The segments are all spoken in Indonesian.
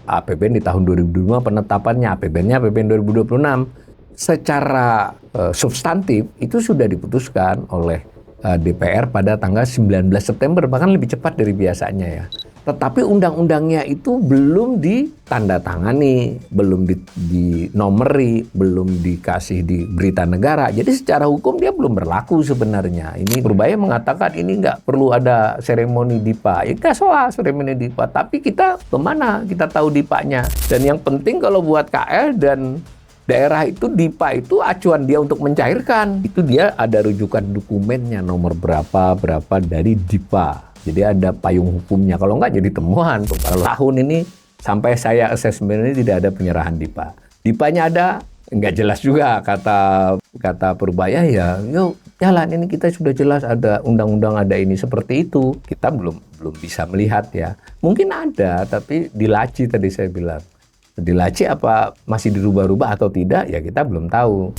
APBN di tahun 2025 penetapannya, APBN-nya APBN 2026. Secara substantif itu sudah diputuskan oleh DPR pada tanggal 19 September, bahkan lebih cepat dari biasanya ya. Tetapi undang-undangnya itu belum ditandatangani, belum dinomori, belum dikasih di berita negara. Jadi secara hukum dia belum berlaku sebenarnya. Ini Purbaya mengatakan ini nggak perlu ada seremoni DIPA. Ya nggak soal seremoni DIPA, tapi kita kemana kita tahu DIPA-nya. Dan yang penting kalau buat KL dan daerah itu DIPA itu acuan dia untuk mencairkan. Itu dia ada rujukan dokumennya nomor berapa dari DIPA. Jadi ada payung hukumnya. Kalau nggak jadi temuan. Kalau tahun ini sampai saya assessment ini tidak ada penyerahan DIPA. DIPA-nya ada, nggak jelas juga kata Purbaya ya. Yuk jalan ini kita sudah jelas ada undang-undang ada ini seperti itu. Kita belum bisa melihat ya. Mungkin ada tapi dilaci tadi saya bilang. Dilaci apa masih dirubah-rubah atau tidak ya kita belum tahu.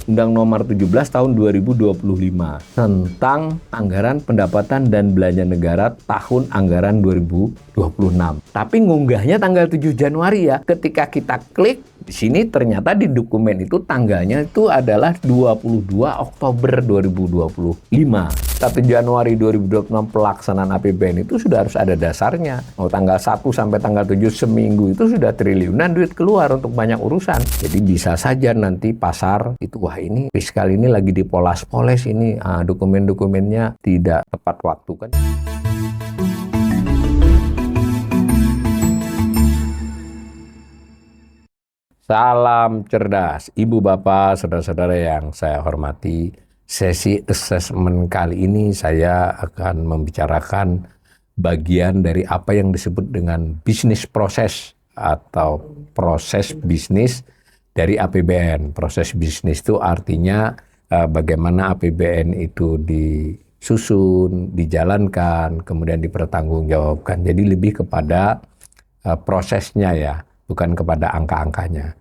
Undang Nomor 17 tahun 2025 tentang anggaran pendapatan dan belanja negara tahun anggaran 2026. Tapi ngunggahnya tanggal 7 Januari ya. Ketika kita klik di sini ternyata di dokumen itu tanggalnya itu adalah 22 Oktober 2025. 1 Januari 2026 pelaksanaan APBN itu sudah harus ada dasarnya. Mau tanggal 1 sampai tanggal 7 seminggu itu sudah triliunan duit keluar untuk banyak urusan. Jadi bisa saja nanti pasar itu wah ini fiskal ini lagi dipoles-poles ini dokumen-dokumennya tidak tepat waktu kan. Salam cerdas, Ibu Bapak, saudara-saudara yang saya hormati. Sesi assessment kali ini saya akan membicarakan bagian dari apa yang disebut dengan bisnis proses atau proses bisnis dari APBN. Proses bisnis itu artinya bagaimana APBN itu disusun, dijalankan, kemudian dipertanggungjawabkan. Jadi lebih kepada prosesnya ya, bukan kepada angka-angkanya.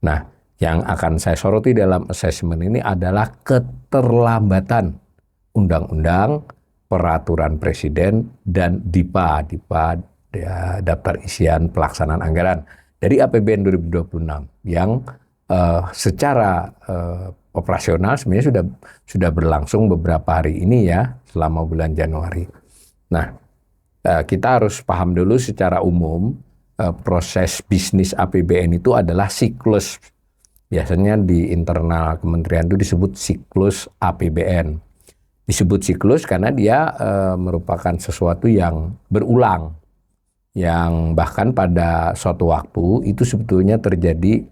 Nah, yang akan saya soroti dalam assessment ini adalah keterlambatan undang-undang, peraturan presiden, dan DIPA daftar isian pelaksanaan anggaran dari APBN 2026 yang secara operasional sebenarnya sudah berlangsung beberapa hari ini ya selama bulan Januari. Nah, kita harus paham dulu secara umum proses bisnis APBN itu adalah siklus. Biasanya di internal kementerian itu disebut siklus APBN. Disebut siklus karena dia merupakan sesuatu yang berulang. Yang bahkan pada suatu waktu itu sebetulnya terjadi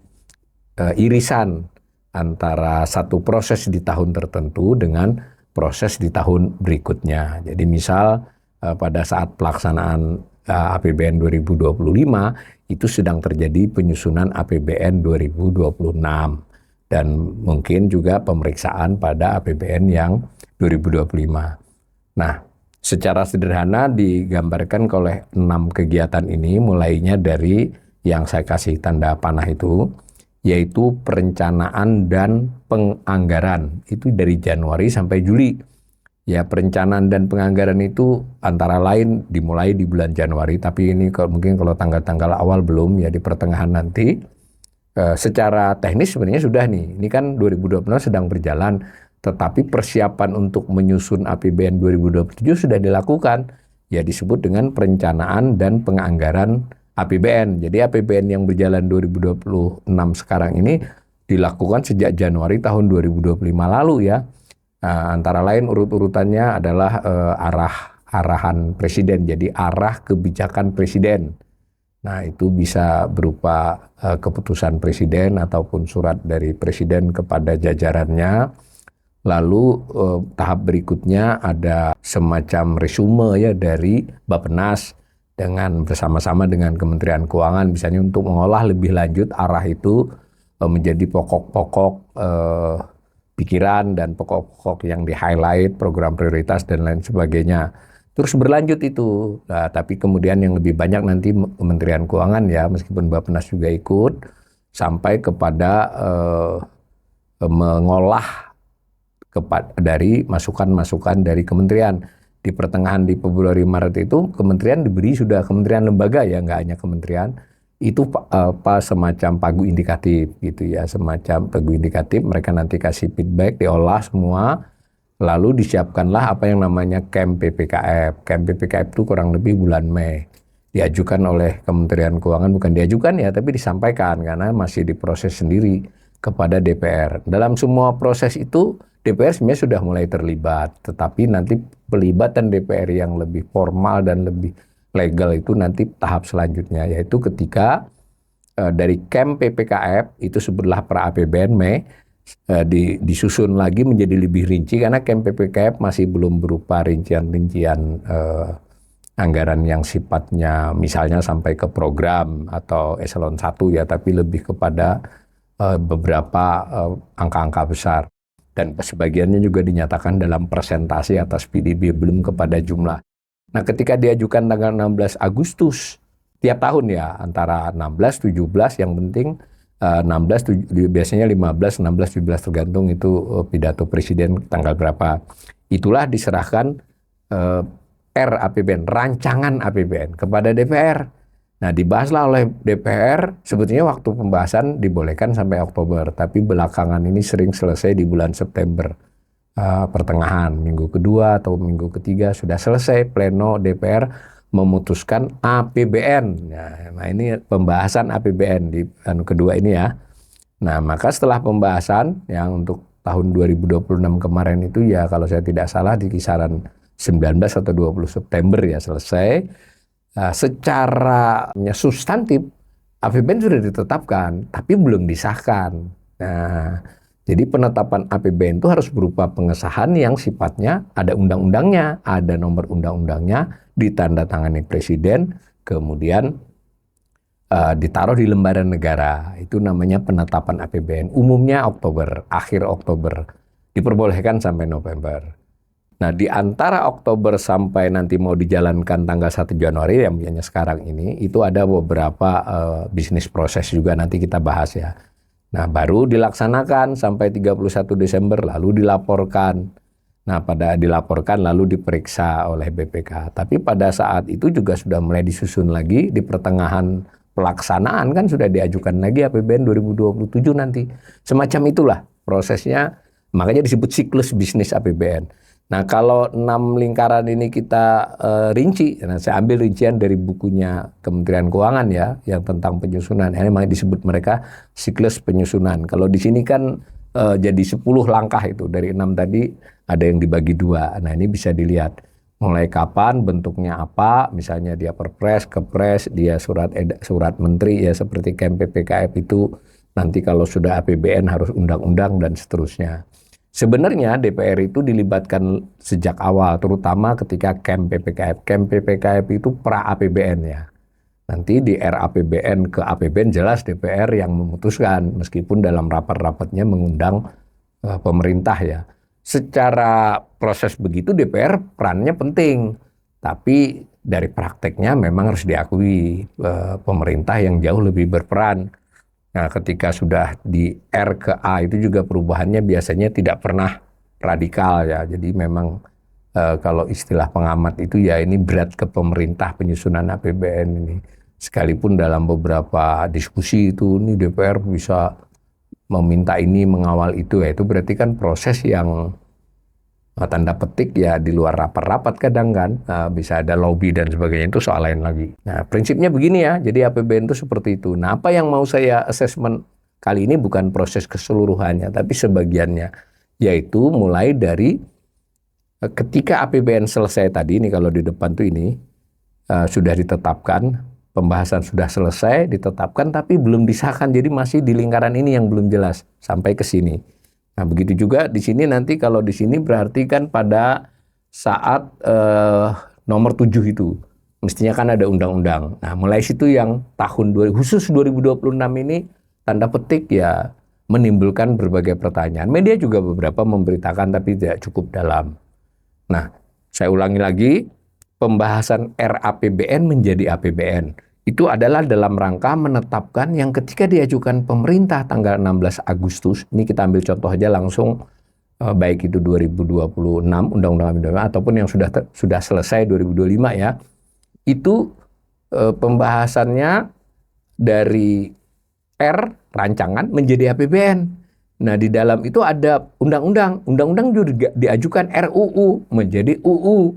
irisan antara satu proses di tahun tertentu dengan proses di tahun berikutnya. Jadi misal pada saat pelaksanaan APBN 2025 itu sedang terjadi penyusunan APBN 2026 dan mungkin juga pemeriksaan pada APBN yang 2025. Nah, secara sederhana digambarkan oleh 6 kegiatan ini mulainya dari yang saya kasih tanda panah itu, yaitu perencanaan dan penganggaran. Itu dari Januari sampai Juli. Ya, perencanaan dan penganggaran itu antara lain dimulai di bulan Januari, tapi ini mungkin kalau tanggal-tanggal awal belum, ya di pertengahan nanti. Secara teknis sebenarnya sudah nih, ini kan 2026 sedang berjalan, tetapi persiapan untuk menyusun APBN 2027 sudah dilakukan, ya disebut dengan perencanaan dan penganggaran APBN. Jadi APBN yang berjalan 2026 sekarang ini dilakukan sejak Januari tahun 2025 lalu ya. Antara lain urut-urutannya adalah arahan presiden, jadi arah kebijakan presiden. Nah itu bisa berupa keputusan presiden ataupun surat dari presiden kepada jajarannya. Lalu tahap berikutnya ada semacam resume ya dari Bappenas dengan bersama-sama dengan Kementerian Keuangan misalnya untuk mengolah lebih lanjut arah itu menjadi pokok-pokok pikiran dan pokok-pokok yang di-highlight, program prioritas dan lain sebagainya. Terus berlanjut itu. Nah, tapi kemudian yang lebih banyak nanti Kementerian Keuangan ya, meskipun Bappenas juga ikut, sampai kepada mengolah dari masukan-masukan dari kementerian. Di pertengahan di Februari Maret itu kementerian diberi sudah kementerian lembaga ya, nggak hanya kementerian, itu apa semacam pagu indikatif gitu ya, semacam pagu indikatif. Mereka nanti kasih feedback, diolah semua, lalu disiapkanlah apa yang namanya camp PPKF. Camp PPKF itu kurang lebih bulan Mei. Diajukan oleh Kementerian Keuangan, bukan diajukan ya, tapi disampaikan karena masih diproses sendiri kepada DPR. Dalam semua proses itu DPR sebenarnya sudah mulai terlibat, tetapi nanti pelibatan DPR yang lebih formal dan lebih legal itu nanti tahap selanjutnya, yaitu ketika dari camp PPKF itu sebutlah pra APBN Mei disusun lagi menjadi lebih rinci karena camp PPKF masih belum berupa rincian-rincian anggaran yang sifatnya misalnya sampai ke program atau eselon 1 ya, tapi lebih kepada beberapa angka-angka besar. Dan sebagiannya juga dinyatakan dalam persentase atas PDB, belum kepada jumlah. Nah, ketika diajukan tanggal 16 Agustus, tiap tahun ya, antara 16, 17, yang penting 16, biasanya 15, 16, 17, tergantung itu pidato presiden tanggal berapa. Itulah diserahkan RAPBN, rancangan APBN kepada DPR. Nah, dibahaslah oleh DPR, sebetulnya waktu pembahasan dibolehkan sampai Oktober, tapi belakangan ini sering selesai di bulan September. Pertengahan, minggu kedua atau minggu ketiga sudah selesai pleno DPR memutuskan APBN. Nah, ini pembahasan APBN di kedua ini ya. Nah, maka setelah pembahasan yang untuk tahun 2026 kemarin itu ya kalau saya tidak salah di kisaran 19 atau 20 September ya selesai. Secara substantif APBN sudah ditetapkan, tapi belum disahkan. Nah, jadi penetapan APBN itu harus berupa pengesahan yang sifatnya ada undang-undangnya, ada nomor undang-undangnya, ditandatangani presiden, kemudian ditaruh di lembaran negara. Itu namanya penetapan APBN. Umumnya Oktober, akhir Oktober. Diperbolehkan sampai November. Nah, di antara Oktober sampai nanti mau dijalankan tanggal 1 Januari yang punya sekarang ini, itu ada beberapa bisnis proses juga nanti kita bahas ya. Nah, baru dilaksanakan sampai 31 Desember, lalu dilaporkan. Nah, pada dilaporkan lalu diperiksa oleh BPK. Tapi pada saat itu juga sudah mulai disusun lagi, di pertengahan pelaksanaan kan sudah diajukan lagi APBN 2027 nanti. Semacam itulah prosesnya, makanya disebut siklus bisnis APBN. Nah, kalau 6 lingkaran ini kita rinci, nah saya ambil rincian dari bukunya Kementerian Keuangan ya, yang tentang penyusunan. Ini memang disebut mereka siklus penyusunan. Kalau di sini kan jadi 10 langkah itu, dari 6 tadi ada yang dibagi 2. Nah, ini bisa dilihat mulai kapan, bentuknya apa, misalnya dia perpres, kepres, dia surat menteri ya seperti camp PPKF itu, nanti kalau sudah APBN harus undang-undang dan seterusnya. Sebenarnya DPR itu dilibatkan sejak awal, terutama ketika camp PPKF. Camp PPKF itu pra-APBN ya. Nanti di RAPBN ke APBN jelas DPR yang memutuskan, meskipun dalam rapat-rapatnya mengundang pemerintah ya. Secara proses begitu DPR perannya penting, tapi dari prakteknya memang harus diakui pemerintah yang jauh lebih berperan. Nah, ketika sudah di R ke A itu juga perubahannya biasanya tidak pernah radikal ya. Jadi memang kalau istilah pengamat itu ya ini berat ke pemerintah penyusunan APBN ini. Sekalipun dalam beberapa diskusi itu ini DPR bisa meminta ini, mengawal itu ya, itu berarti kan proses yang tanda petik ya di luar rapat-rapat kadang kan, bisa ada lobby dan sebagainya, itu soal lain lagi. Nah, prinsipnya begini ya, jadi APBN itu seperti itu. Nah, apa yang mau saya assessment kali ini bukan proses keseluruhannya, tapi sebagiannya, yaitu mulai dari ketika APBN selesai tadi, ini kalau di depan tuh ini, sudah ditetapkan, pembahasan sudah selesai, ditetapkan, tapi belum disahkan, jadi masih di lingkaran ini yang belum jelas, sampai ke sini. Nah, begitu juga di sini nanti kalau di sini berarti kan pada saat nomor 7 itu mestinya kan ada undang-undang. Nah, mulai situ yang tahun khusus 2026 ini tanda petik ya menimbulkan berbagai pertanyaan. Media juga beberapa memberitakan tapi tidak cukup dalam. Nah, saya ulangi lagi, pembahasan RAPBN menjadi APBN. Itu adalah dalam rangka menetapkan yang ketika diajukan pemerintah tanggal 16 Agustus, ini kita ambil contoh aja langsung, baik itu 2026 Undang-Undang ataupun yang sudah selesai 2025 ya, itu pembahasannya dari R rancangan menjadi APBN. Nah, di dalam itu ada undang-undang juga diajukan RUU menjadi UU.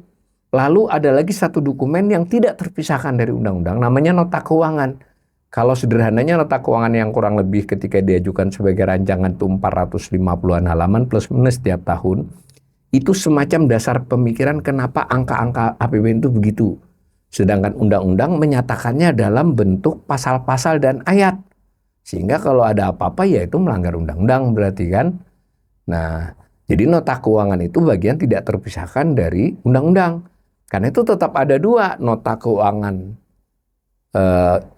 Lalu ada lagi satu dokumen yang tidak terpisahkan dari undang-undang, namanya nota keuangan. Kalau sederhananya nota keuangan yang kurang lebih ketika diajukan sebagai rancangan itu 450-an halaman plus minus setiap tahun, itu semacam dasar pemikiran kenapa angka-angka APBN itu begitu. Sedangkan undang-undang menyatakannya dalam bentuk pasal-pasal dan ayat. Sehingga kalau ada apa-apa ya itu melanggar undang-undang berarti kan. Nah, jadi nota keuangan itu bagian tidak terpisahkan dari undang-undang. Karena itu tetap ada dua, nota keuangan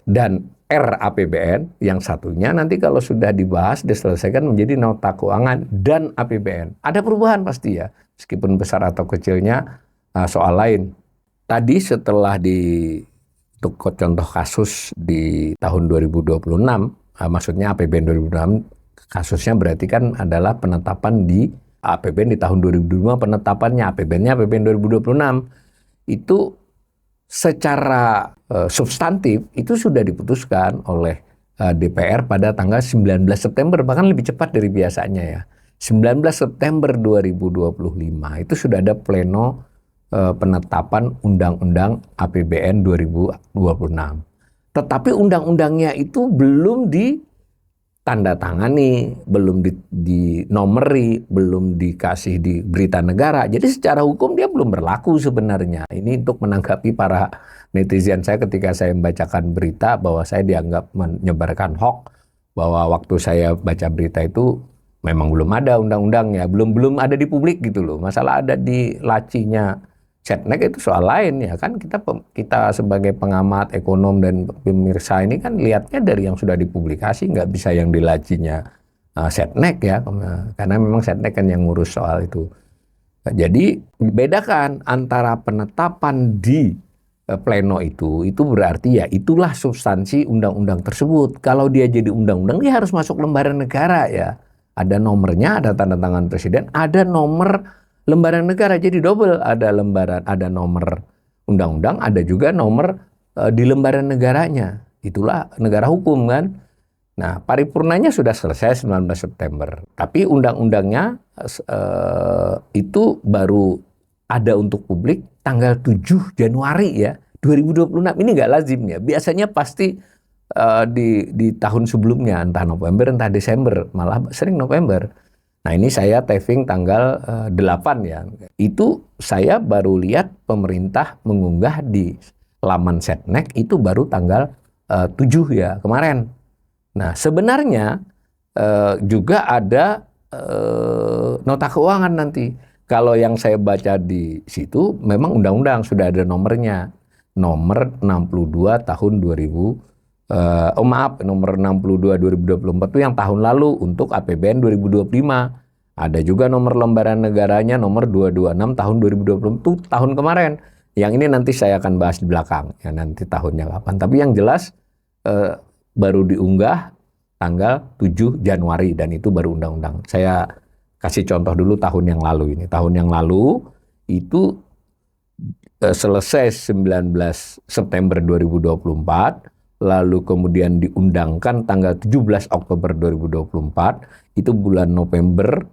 dan RAPBN. Yang satunya nanti kalau sudah dibahas, diselesaikan menjadi nota keuangan dan APBN. Ada perubahan pasti ya, meskipun besar atau kecilnya soal lain. Tadi setelah untuk contoh kasus di tahun 2026, maksudnya APBN 2026, kasusnya berarti kan adalah penetapan di APBN di tahun 2025, penetapannya APBN-nya APBN 2026. Itu secara substantif itu sudah diputuskan oleh DPR pada tanggal 19 September, bahkan lebih cepat dari biasanya ya. 19 September 2025 itu sudah ada pleno penetapan Undang-Undang APBN 2026. Tetapi undang-undangnya itu belum ditandatangani, belum dinomori, belum dikasih di berita negara. Jadi secara hukum dia belum berlaku sebenarnya. Ini untuk menanggapi para netizen saya ketika saya membacakan berita bahwa saya dianggap menyebarkan hoax, bahwa waktu saya baca berita itu memang belum ada undang-undangnya, belum ada di publik gitu loh. Masalah ada di lacinya Setnek itu soal lain ya kan, kita sebagai pengamat ekonom dan pemirsa ini kan lihatnya dari yang sudah dipublikasi, nggak bisa yang di lacinya Setnek ya, karena memang Setnek kan yang ngurus soal itu. Jadi bedakan antara penetapan di pleno itu berarti ya itulah substansi undang-undang tersebut. Kalau dia jadi undang-undang dia harus masuk lembaran negara ya, ada nomornya, ada tanda tangan presiden, ada nomor lembaran negara, jadi double, ada lembaran, ada nomor undang-undang, ada juga nomor di lembaran negaranya. Itulah negara hukum kan. Nah, paripurnanya sudah selesai 19 September. Tapi undang-undangnya itu baru ada untuk publik tanggal 7 Januari ya, 2026. Ini nggak lazim ya. Biasanya pasti di tahun sebelumnya, entah November, entah Desember, malah sering November. Nah, ini saya taping tanggal 8 ya. Itu saya baru lihat pemerintah mengunggah di laman Setnek itu baru tanggal 7 ya, kemarin. Nah, sebenarnya juga ada nota keuangan nanti. Kalau yang saya baca di situ memang undang-undang sudah ada nomornya. Nomor 62 tahun 2000. Nomor 62 2024 itu yang tahun lalu untuk APBN 2025. Ada juga nomor lembaran negaranya nomor 226 tahun 2020 itu tahun kemarin. Yang ini nanti saya akan bahas di belakang ya, nanti tahunnya kapan. Tapi yang jelas baru diunggah tanggal 7 Januari dan itu baru undang-undang. Saya kasih contoh dulu tahun yang lalu ini. Tahun yang lalu itu selesai 19 September 2024. Lalu kemudian diundangkan tanggal 17 Oktober 2024, itu bulan November,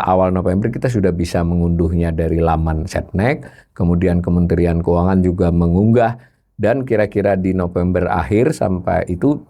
awal November kita sudah bisa mengunduhnya dari laman Setnek, kemudian Kementerian Keuangan juga mengunggah, dan kira-kira di November akhir sampai itu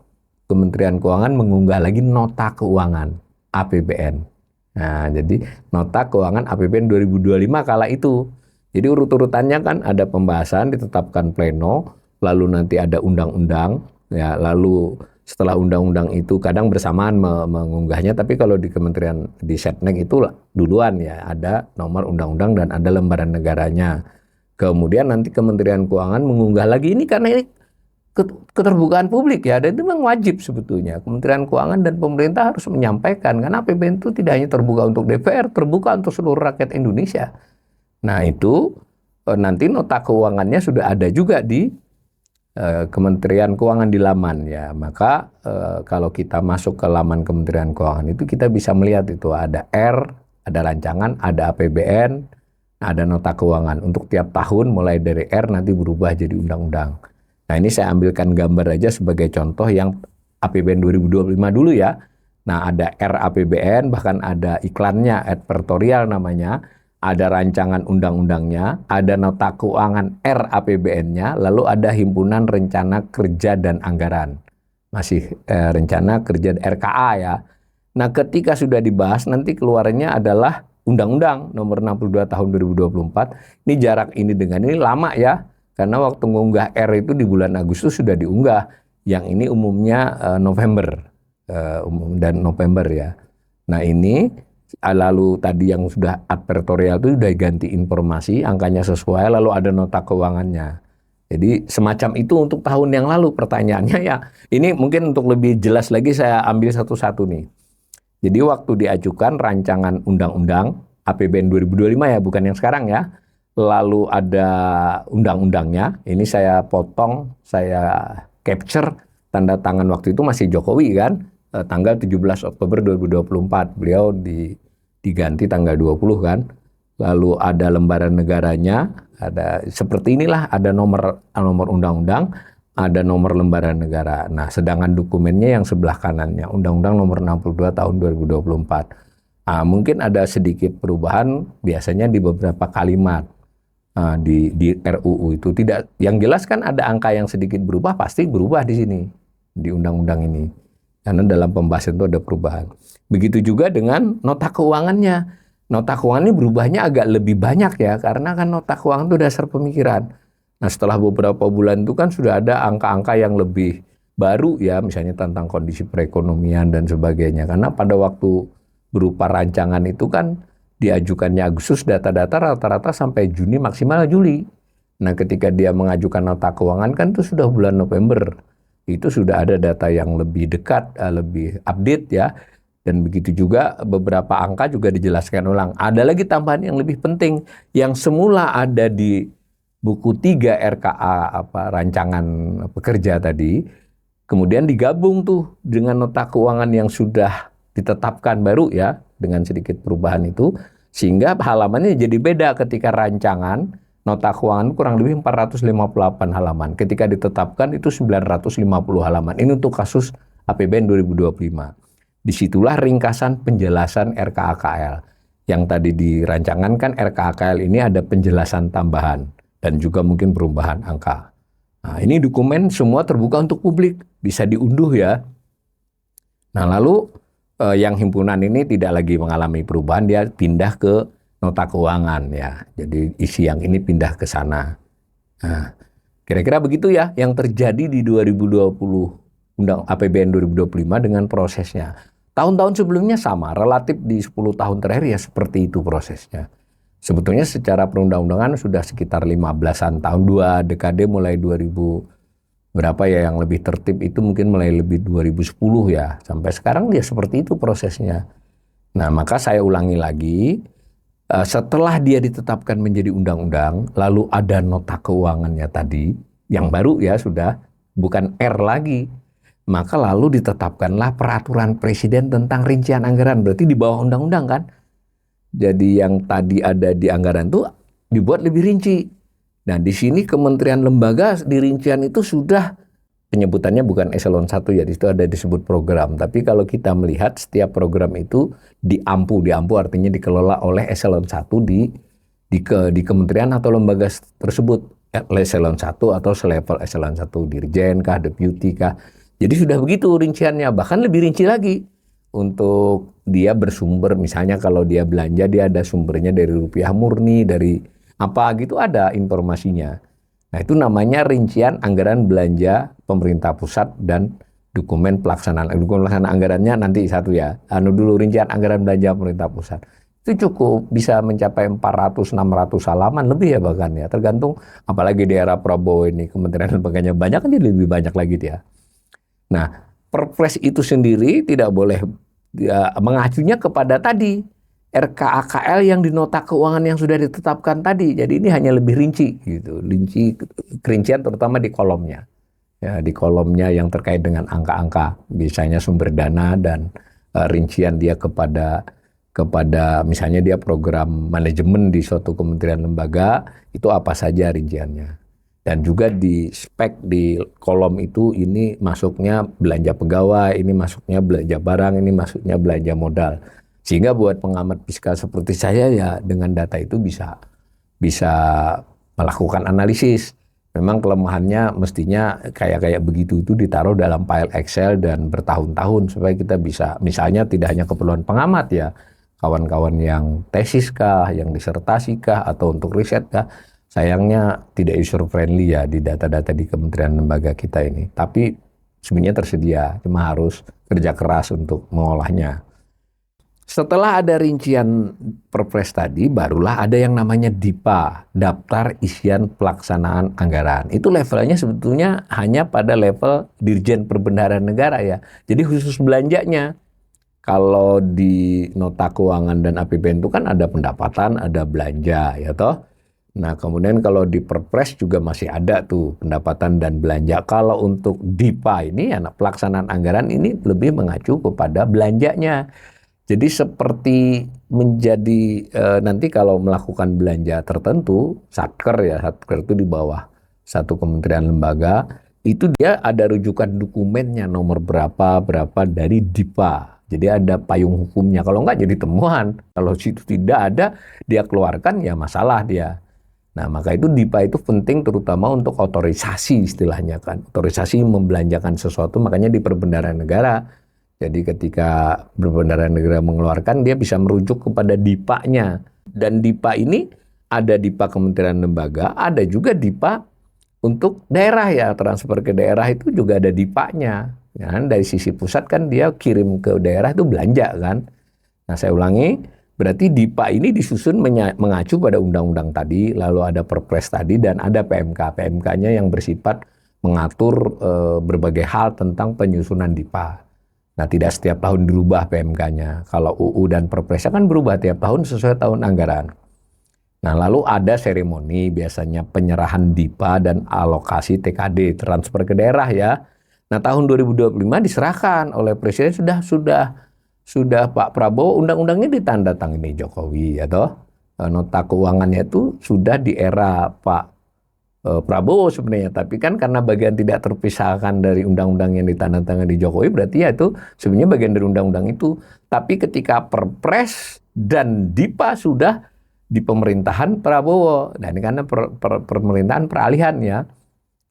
Kementerian Keuangan mengunggah lagi nota keuangan APBN. Nah, jadi nota keuangan APBN 2025 kala itu. Jadi urut-urutannya kan ada pembahasan, ditetapkan pleno, lalu nanti ada undang-undang, ya, lalu setelah undang-undang itu kadang bersamaan mengunggahnya, tapi kalau di Kementerian di Setnek itu duluan ya, ada nomor undang-undang dan ada lembaran negaranya. Kemudian nanti Kementerian Keuangan mengunggah lagi, ini karena ini keterbukaan publik ya, dan itu memang wajib sebetulnya. Kementerian Keuangan dan pemerintah harus menyampaikan, karena APBN itu tidak hanya terbuka untuk DPR, terbuka untuk seluruh rakyat Indonesia. Nah itu nanti nota keuangannya sudah ada juga di Kementerian Keuangan di laman ya, maka kalau kita masuk ke laman Kementerian Keuangan itu kita bisa melihat itu ada R, ada rancangan, ada APBN, ada nota keuangan untuk tiap tahun mulai dari R nanti berubah jadi undang-undang. Nah, ini saya ambilkan gambar aja sebagai contoh yang APBN 2025 dulu ya. Nah, ada RAPBN, bahkan ada iklannya, advertorial namanya, ada rancangan undang-undangnya, ada nota keuangan RAPBN-nya, lalu ada himpunan rencana kerja dan anggaran. Masih rencana kerja RKA ya. Nah, ketika sudah dibahas, nanti keluarnya adalah Undang-Undang Nomor 62 Tahun 2024. Ini jarak ini dengan ini lama ya, karena waktu mengunggah R itu di bulan Agustus sudah diunggah. Yang ini umumnya November. Dan November ya. Nah, ini lalu tadi yang sudah advertorial itu sudah ganti informasi, angkanya sesuai, lalu ada nota keuangannya. Jadi semacam itu untuk tahun yang lalu. Pertanyaannya ya, ini mungkin untuk lebih jelas lagi saya ambil satu-satu nih. Jadi waktu diajukan rancangan undang-undang APBN 2025 ya, bukan yang sekarang ya. Lalu ada undang-undangnya, ini saya potong, saya capture, tanda tangan waktu itu masih Jokowi kan, tanggal 17 Oktober 2024, beliau diganti tanggal 20 kan. Lalu ada lembaran negaranya, ada seperti inilah, ada nomor undang-undang, ada nomor lembaran negara. Nah, sedangkan dokumennya yang sebelah kanannya, Undang-Undang Nomor 62 Tahun 2024. Nah, mungkin ada sedikit perubahan, biasanya di beberapa kalimat di RUU itu. Tidak, yang jelas kan ada angka yang sedikit berubah, pasti berubah di sini, di undang-undang ini. Karena dalam pembahasan itu ada perubahan. Begitu juga dengan nota keuangannya. Nota keuangan ini berubahnya agak lebih banyak ya, karena kan nota keuangan itu dasar pemikiran. Nah, setelah beberapa bulan itu kan sudah ada angka-angka yang lebih baru ya, misalnya tentang kondisi perekonomian dan sebagainya. Karena pada waktu berupa rancangan itu kan diajukannya Agustus, data-data rata-rata sampai Juni, maksimal Juli. Nah, ketika dia mengajukan nota keuangan kan itu sudah bulan November. Itu sudah ada data yang lebih dekat, lebih update ya. Dan begitu juga beberapa angka juga dijelaskan ulang. Ada lagi tambahan yang lebih penting, yang semula ada di buku 3 RKA rancangan pekerja tadi, kemudian digabung tuh dengan nota keuangan yang sudah ditetapkan baru ya, dengan sedikit perubahan itu, sehingga halamannya jadi beda. Ketika rancangan nota keuangan kurang lebih 458 halaman, ketika ditetapkan itu 950 halaman. Ini untuk kasus APBN 2025. Disitulah ringkasan penjelasan RKAKL. Yang tadi dirancangan kan RKAKL ini ada penjelasan tambahan dan juga mungkin perubahan angka. Nah, ini dokumen semua terbuka untuk publik, bisa diunduh ya. Nah, lalu yang himpunan ini tidak lagi mengalami perubahan, dia pindah ke nota keuangan ya. Jadi isi yang ini pindah ke sana. Nah, kira-kira begitu ya yang terjadi di 2020 Undang APBN 2025 dengan prosesnya. Tahun-tahun sebelumnya sama, relatif di 10 tahun terakhir ya seperti itu prosesnya. Sebetulnya secara perundang-undangan sudah sekitar 15-an tahun, 2 dekade mulai 2000 berapa ya yang lebih tertib itu mungkin mulai lebih 2010 ya. Sampai sekarang ya seperti itu prosesnya. Nah, maka saya ulangi lagi, setelah dia ditetapkan menjadi undang-undang, lalu ada nota keuangannya tadi, yang baru ya sudah, bukan R lagi. Maka lalu ditetapkanlah peraturan presiden tentang rincian anggaran, berarti di bawah undang-undang kan. Jadi yang tadi ada di anggaran itu dibuat lebih rinci. Nah, di sini kementerian lembaga di rincian itu sudah, penyebutannya bukan eselon 1 ya, di situ ada disebut program. Tapi kalau kita melihat setiap program itu diampu artinya dikelola oleh eselon 1 di kementerian atau lembaga tersebut. Eselon 1 atau selevel eselon 1, dirjen kah, deputi kah. Jadi sudah begitu rinciannya, bahkan lebih rinci lagi. Untuk dia bersumber, misalnya kalau dia belanja, dia ada sumbernya dari rupiah murni, dari apa gitu ada informasinya. Nah, itu namanya rincian anggaran belanja pemerintah pusat dan dokumen pelaksanaan. Dokumen pelaksanaan anggarannya nanti satu ya. Dulu rincian anggaran belanja pemerintah pusat. Itu cukup bisa mencapai 400-600 halaman lebih ya bahkan ya. Tergantung, apalagi di era Prabowo ini kementerian lembaganya banyak, kan jadi lebih banyak lagi dia. Nah, Perpres itu sendiri tidak boleh mengacunya kepada tadi RKAKL yang di nota keuangan yang sudah ditetapkan tadi. Jadi ini hanya lebih rinci gitu, kerincian terutama di kolomnya. Ya, di kolomnya yang terkait dengan angka-angka, biasanya sumber dana dan rincian dia kepada misalnya dia program manajemen di suatu kementerian lembaga, itu apa saja rinciannya. Dan juga di spek di kolom itu ini masuknya belanja pegawai, ini masuknya belanja barang, ini masuknya belanja modal. Sehingga buat pengamat fiskal seperti saya ya dengan data itu bisa melakukan analisis. Memang kelemahannya mestinya kayak begitu itu ditaruh dalam file Excel dan bertahun-tahun supaya kita bisa, misalnya tidak hanya keperluan pengamat ya, kawan-kawan yang tesis kah, yang disertasi kah, atau untuk riset kah. Sayangnya tidak user friendly ya di data-data di kementerian lembaga kita ini. Tapi sebenarnya tersedia, cuma harus kerja keras untuk mengolahnya. Setelah ada rincian Perpres tadi, barulah ada yang namanya DIPA, Daftar Isian Pelaksanaan Anggaran. Itu levelnya sebetulnya hanya pada level Dirjen Perbendaharaan Negara ya. Jadi khusus belanjanya. Kalau di nota keuangan dan APBN itu kan ada pendapatan, ada belanja ya toh. Nah, kemudian kalau di Perpres juga masih ada tuh pendapatan dan belanja. Kalau untuk DIPA ini, anak pelaksanaan anggaran ini lebih mengacu kepada belanjanya. Jadi seperti menjadi nanti kalau melakukan belanja tertentu, Satker itu di bawah satu kementerian lembaga, itu dia ada rujukan dokumennya nomor berapa dari DIPA. Jadi ada payung hukumnya. Kalau enggak jadi temuan. Kalau situ tidak ada, dia keluarkan ya masalah dia. Nah, maka itu DIPA itu penting terutama untuk otorisasi istilahnya kan. Otorisasi membelanjakan sesuatu, makanya di Perbendaharaan Negara. Jadi ketika Perbendaharaan Negara mengeluarkan, dia bisa merujuk kepada DIPA-nya. Dan DIPA ini ada DIPA Kementerian Lembaga, ada juga DIPA untuk daerah ya. Transfer ke daerah itu juga ada DIPA-nya. Ya, dari sisi pusat kan dia kirim ke daerah itu belanja kan. Nah, saya ulangi. Berarti DIPA ini disusun mengacu pada undang-undang tadi, lalu ada Perpres tadi, dan ada PMK. PMK-nya yang bersifat mengatur berbagai hal tentang penyusunan DIPA. Nah, tidak setiap tahun dirubah PMK-nya. Kalau UU dan Perpresnya kan berubah tiap tahun sesuai tahun anggaran. Nah, lalu ada seremoni biasanya penyerahan DIPA dan alokasi TKD, transfer ke daerah ya. Nah, tahun 2025 diserahkan oleh Presiden sudah Pak Prabowo, undang-undangnya ditandatangani Jokowi, ya toh. Nota keuangannya itu sudah di era Pak Prabowo sebenarnya, tapi kan karena bagian tidak terpisahkan dari undang-undang yang ditandatangani Jokowi, berarti ya itu sebenarnya bagian dari undang-undang itu. Tapi ketika Perpres dan DIPA sudah di pemerintahan Prabowo, nah ini karena pemerintahan peralihan ya.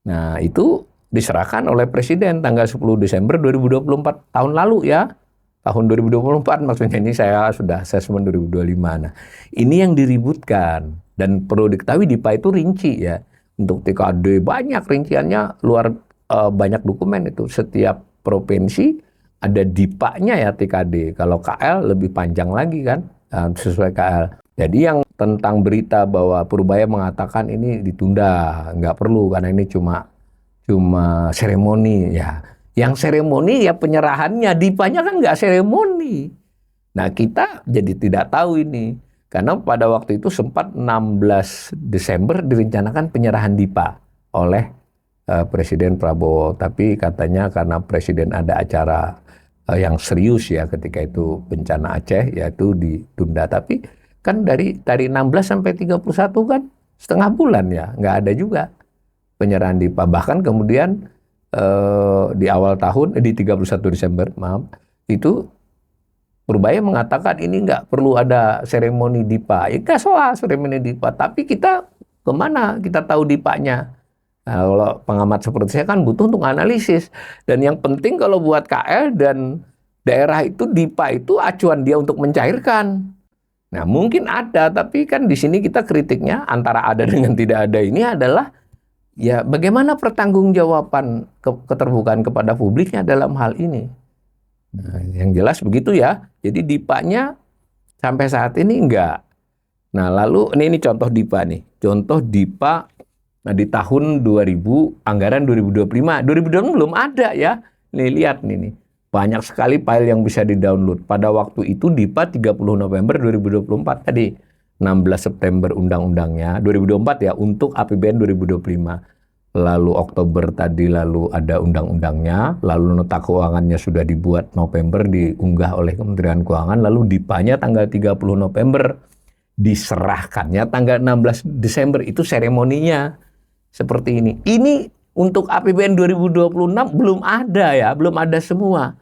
Nah itu diserahkan oleh Presiden tanggal 10 Desember 2024 tahun lalu ya. Tahun 2024 maksudnya, ini saya sudah asesmen 2025. Nah, ini yang diributkan dan perlu diketahui DIPA itu rinci ya. Untuk TKD banyak rinciannya, banyak dokumen itu. Setiap provinsi ada DIPA-nya ya TKD. Kalau KL lebih panjang lagi kan, sesuai KL. Jadi yang tentang berita bahwa Purbaya mengatakan ini ditunda, nggak perlu karena ini cuma seremoni ya. Yang seremoni ya penyerahannya, DIPA-nya kan nggak seremoni. Nah kita jadi tidak tahu ini. Karena pada waktu itu sempat 16 Desember direncanakan penyerahan DIPA oleh Presiden Prabowo. Tapi katanya karena Presiden ada acara yang serius ya ketika itu bencana Aceh, yaitu ditunda. Tapi kan dari 16 sampai 31 kan setengah bulan ya, nggak ada juga penyerahan DIPA. Bahkan kemudian di awal tahun, di 31 Desember, itu Purbaya mengatakan ini nggak perlu ada seremoni DIPA. Ya nggak soal seremoni DIPA, tapi kita kemana kita tahu DIPA-nya? Nah, kalau pengamat seperti saya kan butuh untuk analisis. Dan yang penting kalau buat KL dan daerah itu DIPA itu acuan dia untuk mencairkan. Nah mungkin ada, tapi kan di sini kita kritiknya antara ada dengan tidak ada ini adalah ya, bagaimana pertanggungjawaban keterbukaan kepada publiknya dalam hal ini? Nah, yang jelas begitu ya. Jadi DIPA-nya sampai saat ini enggak. Nah, lalu ini contoh DIPA nih. Contoh DIPA nah, di tahun 2000, anggaran 2025. 2025 belum ada ya. Nih, lihat nih. Banyak sekali file yang bisa di-download. Pada waktu itu DIPA 30 November 2024 tadi. 16 September undang-undangnya 2024 ya untuk APBN 2025. Lalu Oktober tadi lalu ada undang-undangnya, lalu nota keuangannya sudah dibuat November, diunggah oleh Kementerian Keuangan, lalu DIPA-nya tanggal 30 November, diserahkannya tanggal 16 Desember, itu seremoninya. seperti ini. Ini untuk APBN 2026 belum ada ya, belum ada semua.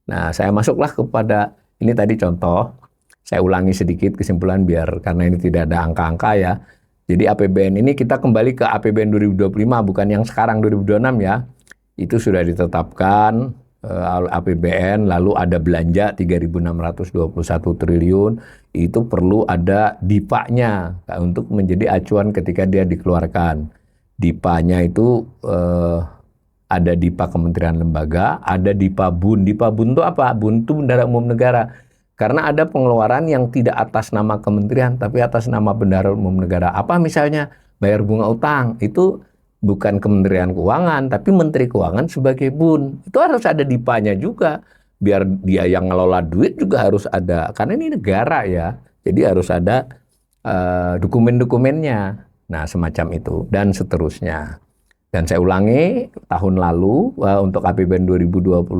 Nah, saya masuklah kepada ini tadi contoh. Saya ulangi sedikit kesimpulan biar karena ini tidak ada angka-angka ya. Jadi APBN ini kita kembali ke APBN 2025 bukan yang sekarang 2026 ya. Itu sudah ditetapkan APBN, lalu ada belanja 3.621 triliun, itu perlu ada DIPA-nya untuk menjadi acuan ketika dia dikeluarkan. DIPA-nya itu ada DIPA Kementerian Lembaga, ada DIPA BUN. DIPA BUN itu apa? BUN itu Bendahara Umum Negara. Karena ada pengeluaran yang tidak atas nama kementerian, tapi atas nama Bendahara Umum Negara. Apa misalnya? Bayar bunga utang, itu bukan Kementerian Keuangan, tapi Menteri Keuangan sebagai BUN. Itu harus ada DIPA-nya juga. Biar dia yang ngelola duit juga harus ada. Karena ini negara ya, jadi harus ada dokumen-dokumennya. Nah, semacam itu. Dan seterusnya. Dan saya ulangi, tahun lalu untuk APBN 2025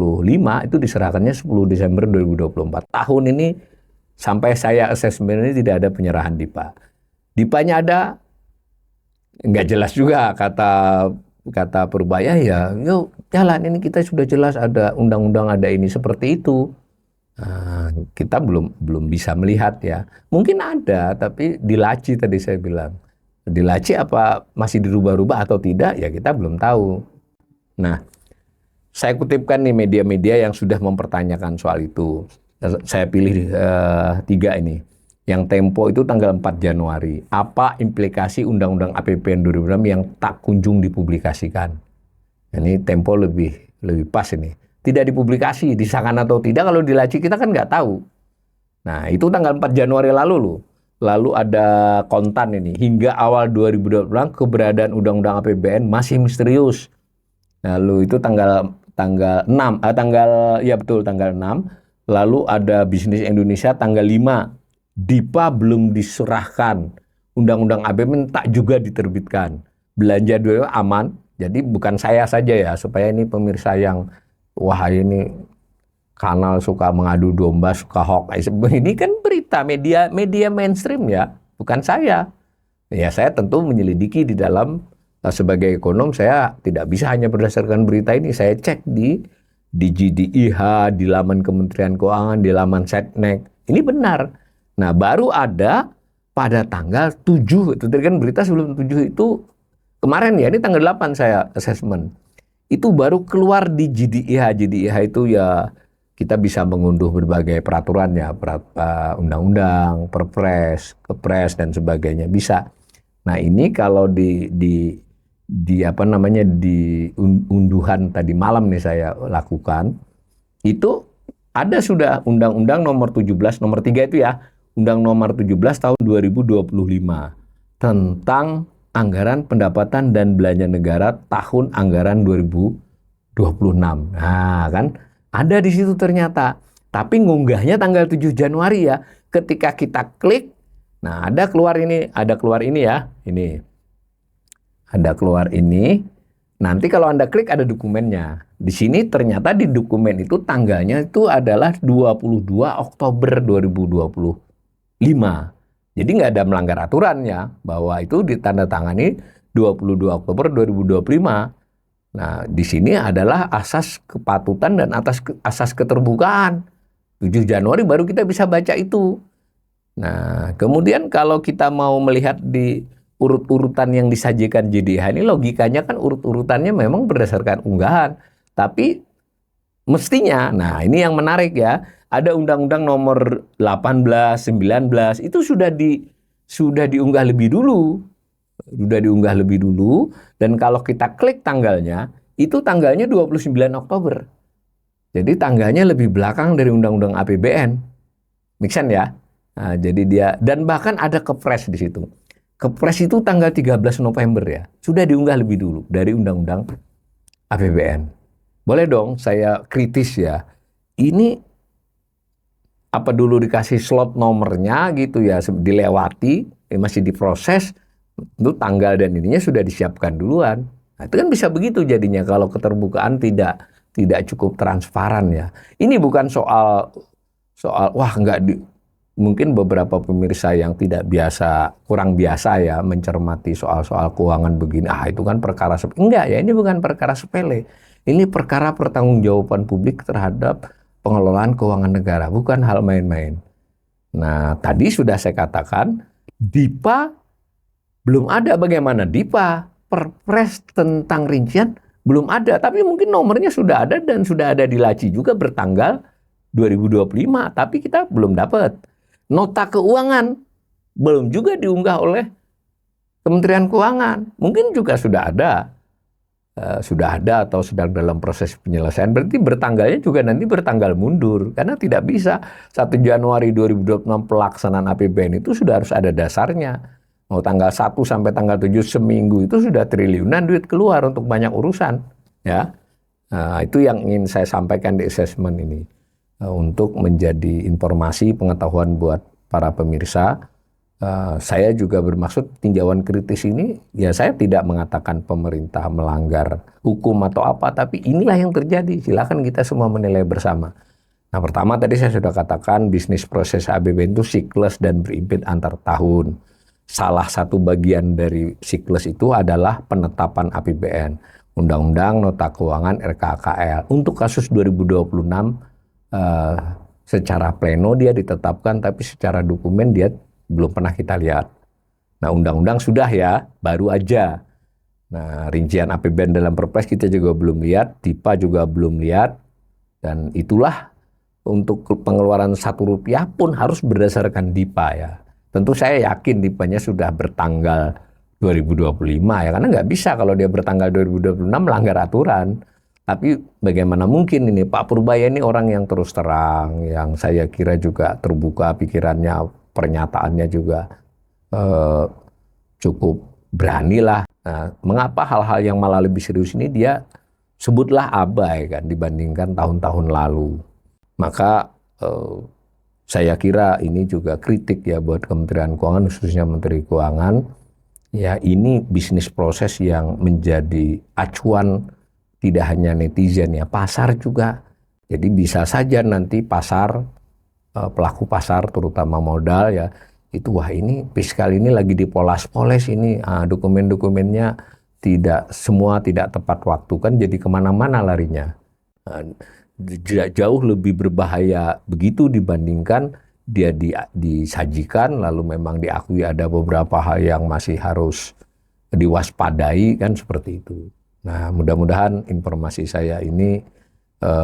itu diserahkannya 10 Desember 2024. Tahun ini sampai saya asesmen ini tidak ada penyerahan DIPA. DIPA-nya ada, nggak jelas juga kata Purbaya ya, yuk jalan ini kita sudah jelas ada undang-undang ada ini seperti itu. Nah, kita belum bisa melihat ya. Mungkin ada, tapi dilaci tadi saya bilang. Dilaci apa masih dirubah-rubah atau tidak ya kita belum tahu. Nah, saya kutipkan nih media-media yang sudah mempertanyakan soal itu. Saya pilih 3 ini. Yang Tempo itu tanggal 4 Januari. Apa implikasi Undang-Undang APBN 2006 yang tak kunjung dipublikasikan? Ini Tempo lebih pas ini. Tidak dipublikasi, disahkan atau tidak, kalau dilaci kita kan nggak tahu. Nah, itu tanggal 4 Januari lalu loh. Lalu ada kontan ini, hingga awal 2020 keberadaan Undang-Undang APBN masih misterius. Lalu itu tanggal 6, tanggal 6. Lalu ada Bisnis Indonesia tanggal 5. DIPA belum diserahkan. Undang-Undang APBN tak juga diterbitkan. Belanja dulu aman. Jadi bukan saya saja ya, supaya ini pemirsa yang wah ini kanal suka mengadu domba, suka hoax. Ini kan berita media mainstream ya, bukan saya. Ya saya tentu menyelidiki di dalam, sebagai ekonom saya tidak bisa hanya berdasarkan berita ini. Saya cek di GDIH, di laman Kementerian Keuangan, di laman Setnek. Ini benar. Nah baru ada pada tanggal 7, itu tadi kan berita sebelum 7 itu kemarin ya, ini tanggal 8 saya assessment. Itu baru keluar di GDIH. GDIH itu ya kita bisa mengunduh berbagai peraturan ya, undang-undang, perpres, kepres dan sebagainya bisa. Nah ini kalau di unduhan tadi malam nih saya lakukan, itu ada sudah Undang-Undang nomor 17, nomor 3 itu ya, Undang nomor 17 tahun 2025 tentang anggaran pendapatan dan belanja negara tahun anggaran 2026. Nah kan, ada di situ ternyata. Tapi ngunggahnya tanggal 7 Januari ya. Ketika kita klik, nah ada keluar ini ya. Ini. Ada keluar ini. Nanti kalau Anda klik ada dokumennya. Di sini ternyata di dokumen itu tanggalnya itu adalah 22 Oktober 2025. Jadi nggak ada melanggar aturannya bahwa itu ditandatangani 22 Oktober 2025. Nah, di sini adalah asas kepatutan dan asas keterbukaan. 7 Januari baru kita bisa baca itu. Nah, kemudian kalau kita mau melihat di urut-urutan yang disajikan JDH ini, logikanya kan urut-urutannya memang berdasarkan unggahan. Tapi mestinya, nah ini yang menarik ya, ada Undang-Undang nomor 18, 19, itu sudah diunggah lebih dulu. Dan kalau kita klik tanggalnya, itu tanggalnya 29 Oktober. Jadi tanggalnya lebih belakang dari Undang-Undang APBN. Make sense ya? Nah, jadi dia, dan bahkan ada kepres di situ. Kepres itu tanggal 13 November ya. Sudah diunggah lebih dulu dari Undang-Undang APBN. Boleh dong saya kritis ya. Ini apa dulu dikasih slot nomornya gitu ya, dilewati, masih diproses. Itu tanggal dan ininya sudah disiapkan duluan. Nah, itu kan bisa begitu jadinya kalau keterbukaan tidak cukup transparan ya. Ini bukan soal wah mungkin beberapa pemirsa yang tidak biasa, kurang biasa ya mencermati soal-soal keuangan begini, itu kan perkara sepele. Enggak ya, ini bukan perkara sepele. Ini perkara pertanggungjawaban publik terhadap pengelolaan keuangan negara, bukan hal main-main. Nah, tadi sudah saya katakan, DIPA belum ada. Bagaimana DIPA? Perpres tentang rincian belum ada, tapi mungkin nomornya sudah ada dan sudah ada di laci juga bertanggal 2025, tapi kita belum dapat. Nota keuangan belum juga diunggah oleh Kementerian Keuangan. Mungkin juga sudah ada atau sedang dalam proses penyelesaian. Berarti bertanggalnya juga nanti bertanggal mundur. Karena tidak bisa 1 Januari 2026 pelaksanaan APBN itu sudah harus ada dasarnya. Mau tanggal 1 sampai tanggal 7 seminggu itu sudah triliunan duit keluar untuk banyak urusan. Ya, itu yang ingin saya sampaikan di assessment ini. Untuk menjadi informasi pengetahuan buat para pemirsa. Saya juga bermaksud tinjauan kritis ini, ya saya tidak mengatakan pemerintah melanggar hukum atau apa, tapi inilah yang terjadi. Silakan kita semua menilai bersama. Nah, pertama tadi saya sudah katakan bisnis proses APBN itu siklus dan berimpit antar tahun. Salah satu bagian dari siklus itu adalah penetapan APBN. Undang-Undang Nota Keuangan RKKL. Untuk kasus 2026, secara pleno dia ditetapkan, tapi secara dokumen dia belum pernah kita lihat. Nah, undang-undang sudah ya, baru aja. Nah, rincian APBN dalam Perpres kita juga belum lihat, DIPA juga belum lihat, dan itulah untuk pengeluaran Rp1 pun harus berdasarkan DIPA ya. Tentu saya yakin DIPA-nya sudah bertanggal 2025 ya, karena nggak bisa kalau dia bertanggal 2026 melanggar aturan. Tapi bagaimana mungkin ini Pak Purbaya ini orang yang terus terang, yang saya kira juga terbuka pikirannya, pernyataannya juga cukup berani lah. Nah, mengapa hal-hal yang malah lebih serius ini dia sebutlah abai kan dibandingkan tahun-tahun lalu. Maka saya kira ini juga kritik ya buat Kementerian Keuangan, khususnya Menteri Keuangan. Ya, ini bisnis proses yang menjadi acuan tidak hanya netizen ya, pasar juga. Jadi bisa saja nanti pasar, pelaku pasar terutama modal ya, itu wah ini fiskal ini lagi dipoles-poles ini, dokumen-dokumennya semua tidak tepat waktu kan, jadi kemana-mana larinya. Jauh lebih berbahaya begitu dibandingkan dia disajikan lalu memang diakui ada beberapa hal yang masih harus diwaspadai kan, seperti itu. Nah, mudah-mudahan informasi saya ini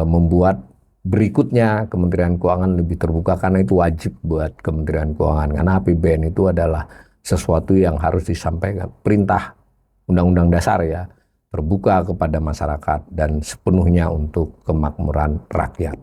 membuat berikutnya Kementerian Keuangan lebih terbuka, karena itu wajib buat Kementerian Keuangan. Karena APBN itu adalah sesuatu yang harus disampaikan, perintah Undang-Undang Dasar ya, terbuka kepada masyarakat dan sepenuhnya untuk kemakmuran rakyat.